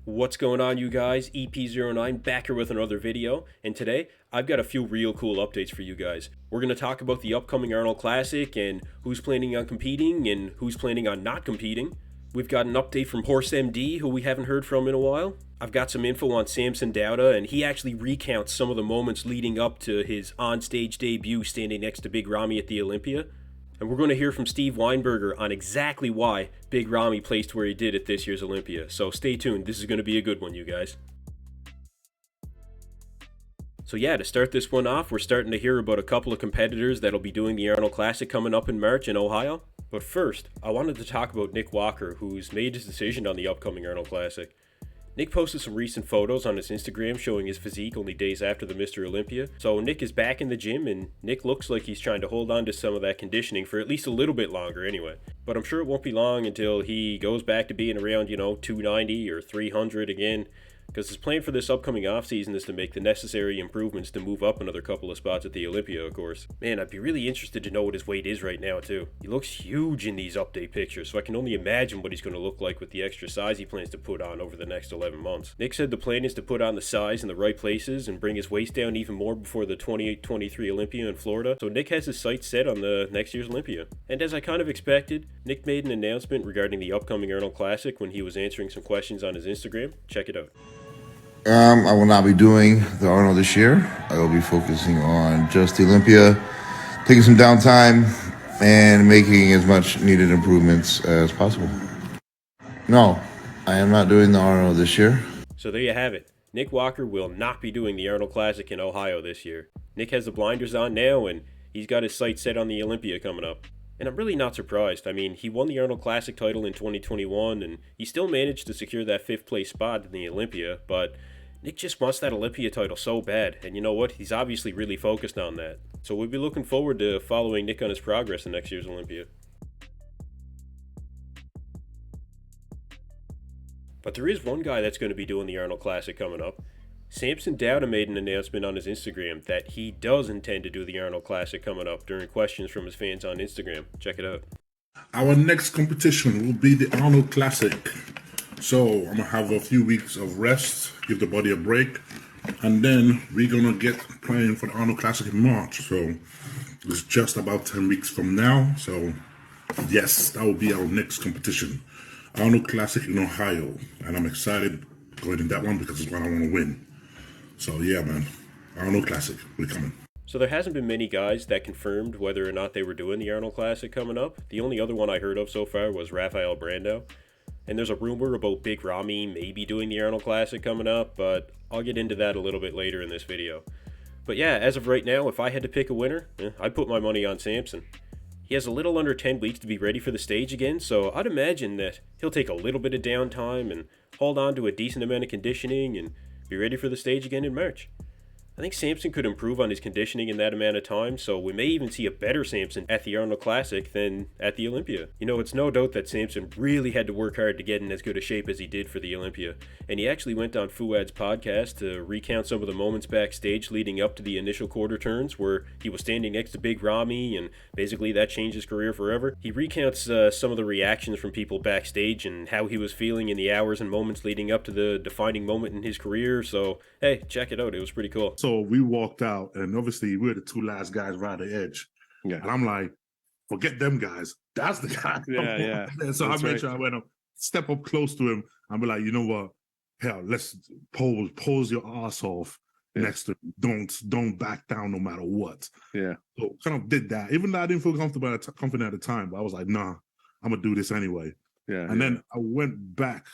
What's going on, you guys? EP09 back here with another video, and today I've got a few real cool updates for you guys. We're going to talk about the upcoming Arnold Classic and who's planning on competing and who's planning on not competing. We've got an update from HorseMD, who we haven't heard from in a while. I've got some info on Samson Dauda, and he actually recounts some of the moments leading up to his on-stage debut standing next to Big Ramy at the Olympia. And we're going to hear from Steve Weinberger on exactly why Big Ramy placed where he did at this year's Olympia. So stay tuned, this is going to be a good one, you guys. So yeah, to start this one off, we're starting to hear about a couple of competitors that'll be doing the Arnold Classic coming up in March in Ohio. But first, I wanted to talk about Nick Walker, who's made his decision on the upcoming Arnold Classic. Nick posted some recent photos on his Instagram showing his physique only days after the Mr. Olympia. So Nick is back in the gym, and Nick looks like he's trying to hold on to some of that conditioning for at least a little bit longer anyway. But I'm sure it won't be long until he goes back to being around, 290 or 300 again. Because his plan for this upcoming offseason is to make the necessary improvements to move up another couple of spots at the Olympia, of course. Man, I'd be really interested to know what his weight is right now, too. He looks huge in these update pictures, so I can only imagine what he's going to look like with the extra size he plans to put on over the next 11 months. Nick said the plan is to put on the size in the right places and bring his waist down even more before the 28-23 Olympia in Florida, so Nick has his sights set on the next year's Olympia. And as I kind of expected, Nick made an announcement regarding the upcoming Arnold Classic when he was answering some questions on his Instagram. Check it out. I will not be doing the Arnold this year. I will be focusing on just the Olympia, taking some downtime, and making as much needed improvements as possible. No, I am not doing the Arnold this year. So there you have it. Nick Walker will not be doing the Arnold Classic in Ohio this year. Nick has the blinders on now, and he's got his sights set on the Olympia coming up. And I'm really not surprised. I mean, he won the Arnold Classic title in 2021, and he still managed to secure that 5th place spot in the Olympia, but Nick just wants that Olympia title so bad, and you know what? He's obviously really focused on that. So we'll be looking forward to following Nick on his progress in next year's Olympia. But there is one guy that's going to be doing the Arnold Classic coming up. Samson Dauda made an announcement on his Instagram that he does intend to do the Arnold Classic coming up during questions from his fans on Instagram. Check it out. Our next competition will be the Arnold Classic. So I'm going to have a few weeks of rest, give the body a break, and then we're going to get playing for the Arnold Classic in March. So it's just about 10 weeks from now. So yes, that will be our next competition. Arnold Classic in Ohio. And I'm excited going in that one because it's what I want to win. So yeah, man, Arnold Classic, we're coming. So there hasn't been many guys that confirmed whether or not they were doing the Arnold Classic coming up. The only other one I heard of so far was Rafael Brando. And there's a rumor about Big Ramy maybe doing the Arnold Classic coming up, but I'll get into that a little bit later in this video. But yeah, as of right now, if I had to pick a winner, I'd put my money on Samson. He has a little under 10 weeks to be ready for the stage again, so I'd imagine that he'll take a little bit of downtime and hold on to a decent amount of conditioning and be ready for the stage again in March. I think Samson could improve on his conditioning in that amount of time, so we may even see a better Samson at the Arnold Classic than at the Olympia. It's no doubt that Samson really had to work hard to get in as good a shape as he did for the Olympia, and he actually went on Fouad's podcast to recount some of the moments backstage leading up to the initial quarter turns where he was standing next to Big Ramy, and basically that changed his career forever. He recounts some of the reactions from people backstage and how he was feeling in the hours and moments leading up to the defining moment in his career, so hey, check it out, it was pretty cool. So we walked out, and obviously we're the two last guys right at the edge. Yeah. And I'm like, forget them guys. That's the guy. Yeah. And so I made sure I went up, step up close to him, and be like, you know what? Hell, let's pose your ass off next to him. Don't back down no matter what. Yeah. So kind of did that. Even though I didn't feel confident at the time, but I was like, nah, I'm gonna do this anyway. Yeah. And then I went back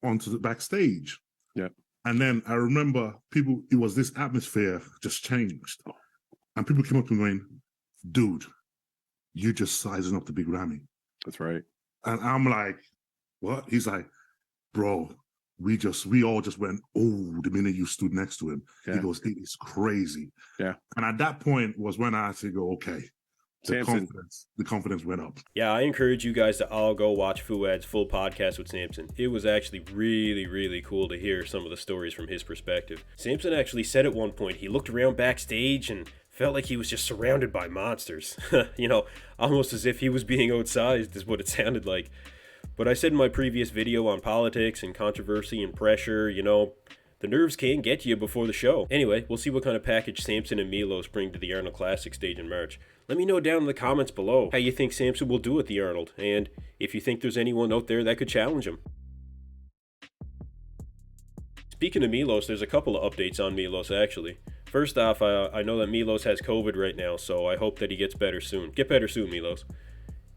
onto the backstage. Yeah. And then I remember it was this atmosphere just changed. And people came up to me going, dude, you're just sizing up the Big Ramy. That's right. And I'm like, what? He's like, bro, we all just went, oh, the minute you stood next to him. Yeah. He goes, it is crazy. Yeah. And at that point was when I actually go, okay. The confidence went up. Yeah, I encourage you guys to all go watch Fouad's full podcast with Samson. It was actually really, really cool to hear some of the stories from his perspective. Samson actually said at one point he looked around backstage and felt like he was just surrounded by monsters. Almost as if he was being outsized is what it sounded like. But I said in my previous video on politics and controversy and pressure, the nerves can get to you before the show. Anyway, we'll see what kind of package Samson and Milos bring to the Arnold Classic stage in March. Let me know down in the comments below how you think Samson will do at the Arnold, and if you think there's anyone out there that could challenge him. Speaking of Milos, there's a couple of updates on Milos actually. First off, I know that Milos has COVID right now, so I hope that he gets better soon. Get better soon, Milos.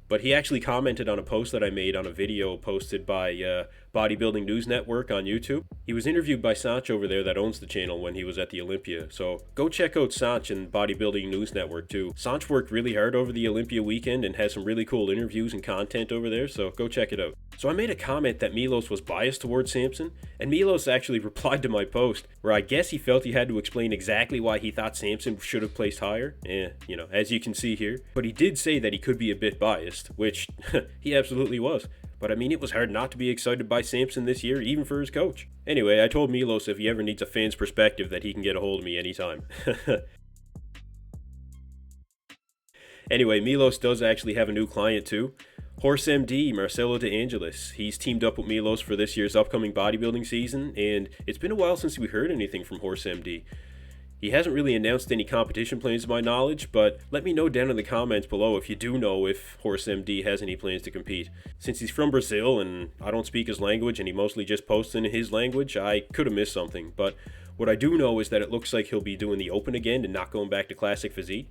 But he actually commented on a post that I made on a video posted by Bodybuilding News Network on YouTube. He was interviewed by Sanch over there that owns the channel when he was at the Olympia. So go check out Sanch and Bodybuilding News Network too. Sanch worked really hard over the Olympia weekend and has some really cool interviews and content over there, so go check it out. So I made a comment that Milos was biased towards Samson, and Milos actually replied to my post, where I guess he felt he had to explain exactly why he thought Samson should have placed higher, as you can see here. But he did say that he could be a bit biased, which he absolutely was. But I mean, it was hard not to be excited by Samson this year, even for his coach. Anyway, I told Milos if he ever needs a fan's perspective that he can get a hold of me anytime. Anyway, Milos does actually have a new client too. HorseMD, Marcelo De Angelis. He's teamed up with Milos for this year's upcoming bodybuilding season, and it's been a while since we heard anything from HorseMD. He hasn't really announced any competition plans to my knowledge, but let me know down in the comments below if you do know if HorseMD has any plans to compete. Since he's from Brazil and I don't speak his language and he mostly just posts in his language, I could have missed something. But what I do know is that it looks like he'll be doing the Open again and not going back to Classic Physique.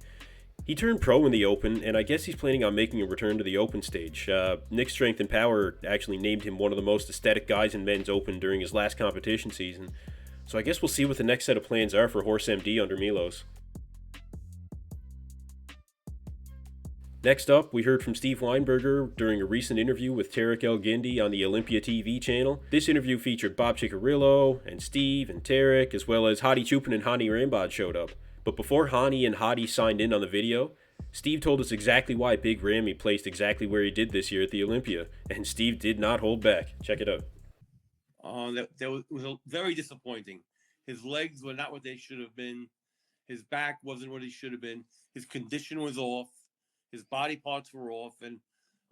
He turned pro in the Open, and I guess he's planning on making a return to the Open stage. Nick Strength and Power actually named him one of the most aesthetic guys in men's Open during his last competition season. So I guess we'll see what the next set of plans are for HorseMD under Milos. Next up, we heard from Steve Weinberger during a recent interview with Tarek El Guindy on the Olympia TV channel. This interview featured Bob Cicherillo and Steve and Tarek, as well as Hadi Chupin and Hani Rambod showed up. But before Hani and Hadi signed in on the video, Steve told us exactly why Big Ramy placed exactly where he did this year at the Olympia, and Steve did not hold back. Check it out. It was very disappointing. His legs were not what they should have been. His back wasn't what he should have been. His condition was off. His body parts were off. And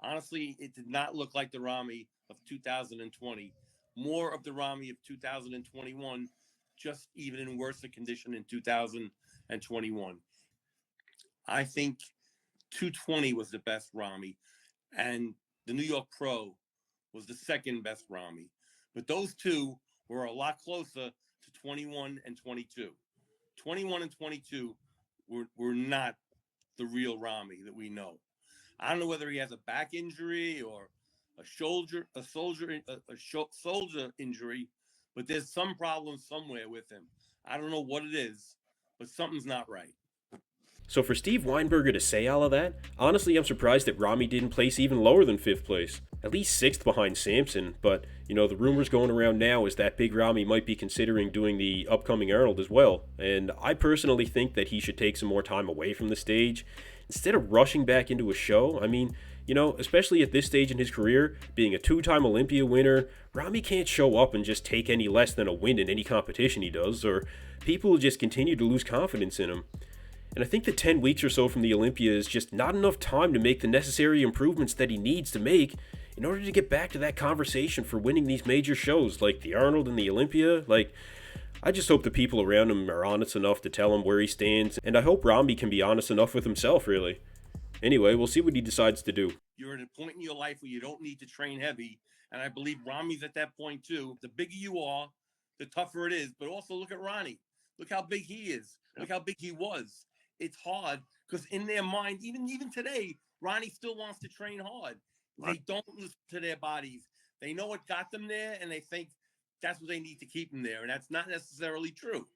honestly, it did not look like the Ramy of 2020. More of the Ramy of 2021, just even in worse condition in 2021. I think 220 was the best Ramy, and the New York Pro was the second best Ramy. But those two were a lot closer to 21 and 22. 21 and 22 were not the real Ramy that we know. I don't know whether he has a back injury or a shoulder injury, but there's some problem somewhere with him. I don't know what it is, but something's not right. So for Steve Weinberger to say all of that, honestly I'm surprised that Ramy didn't place even lower than 5th place. At least 6th behind Samson, but the rumors going around now is that Big Ramy might be considering doing the upcoming Arnold as well. And I personally think that he should take some more time away from the stage instead of rushing back into a show. I mean, especially at this stage in his career, being a 2-time Olympia winner, Ramy can't show up and just take any less than a win in any competition he does, or people will just continue to lose confidence in him. And I think the 10 weeks or so from the Olympia is just not enough time to make the necessary improvements that he needs to make in order to get back to that conversation for winning these major shows like the Arnold and the Olympia. I just hope the people around him are honest enough to tell him where he stands, and I hope Ramy can be honest enough with himself, really. Anyway, we'll see what he decides to do. You're at a point in your life where you don't need to train heavy, and I believe Ramy's at that point too. The bigger you are, the tougher it is. But also look at Ronnie. Look how big he is. Look how big he was. It's hard because in their mind, even today, Ronnie still wants to train hard. They don't listen to their bodies. They know what got them there, and they think that's what they need to keep them there, and that's not necessarily true.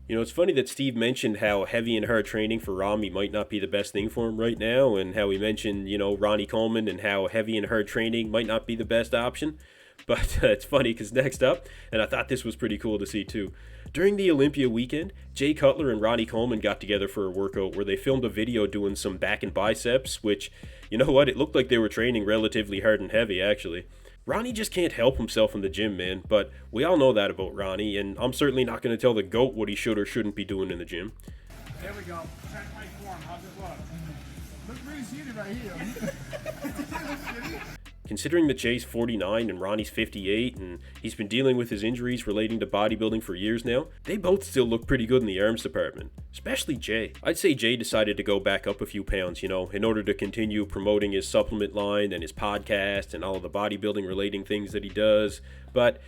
It's funny that Steve mentioned how heavy and hard training for Ramy might not be the best thing for him right now, and how he mentioned, Ronnie Coleman and how heavy and hard training might not be the best option. But it's funny because next up, and I thought this was pretty cool to see too, during the Olympia weekend, Jay Cutler and Ronnie Coleman got together for a workout where they filmed a video doing some back and biceps, which, it looked like they were training relatively hard and heavy, actually. Ronnie just can't help himself in the gym, man, but we all know that about Ronnie, and I'm certainly not going to tell the GOAT what he should or shouldn't be doing in the gym. There we go. Check my form. How's it look? Look really shitty right here. Considering that Jay's 49 and Ronnie's 58, and he's been dealing with his injuries relating to bodybuilding for years now, they both still look pretty good in the arms department, especially Jay. I'd say Jay decided to go back up a few pounds, in order to continue promoting his supplement line and his podcast and all of the bodybuilding relating things that he does. But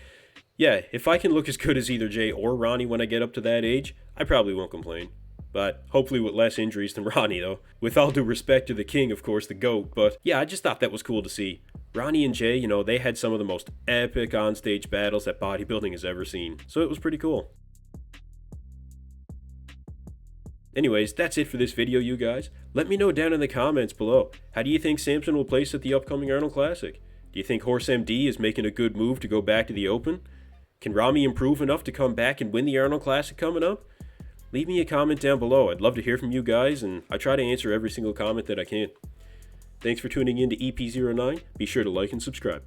yeah, if I can look as good as either Jay or Ronnie when I get up to that age, I probably won't complain. But hopefully with less injuries than Ronnie, though. With all due respect to the king, of course, the GOAT. But yeah, I just thought that was cool to see. Ronnie and Jay, they had some of the most epic onstage battles that bodybuilding has ever seen. So it was pretty cool. Anyways, that's it for this video, you guys. Let me know down in the comments below. How do you think Samson will place at the upcoming Arnold Classic? Do you think HorseMD is making a good move to go back to the Open? Can Ramy improve enough to come back and win the Arnold Classic coming up? Leave me a comment down below. I'd love to hear from you guys, and I try to answer every single comment that I can. Thanks for tuning in to EP09. Be sure to like and subscribe.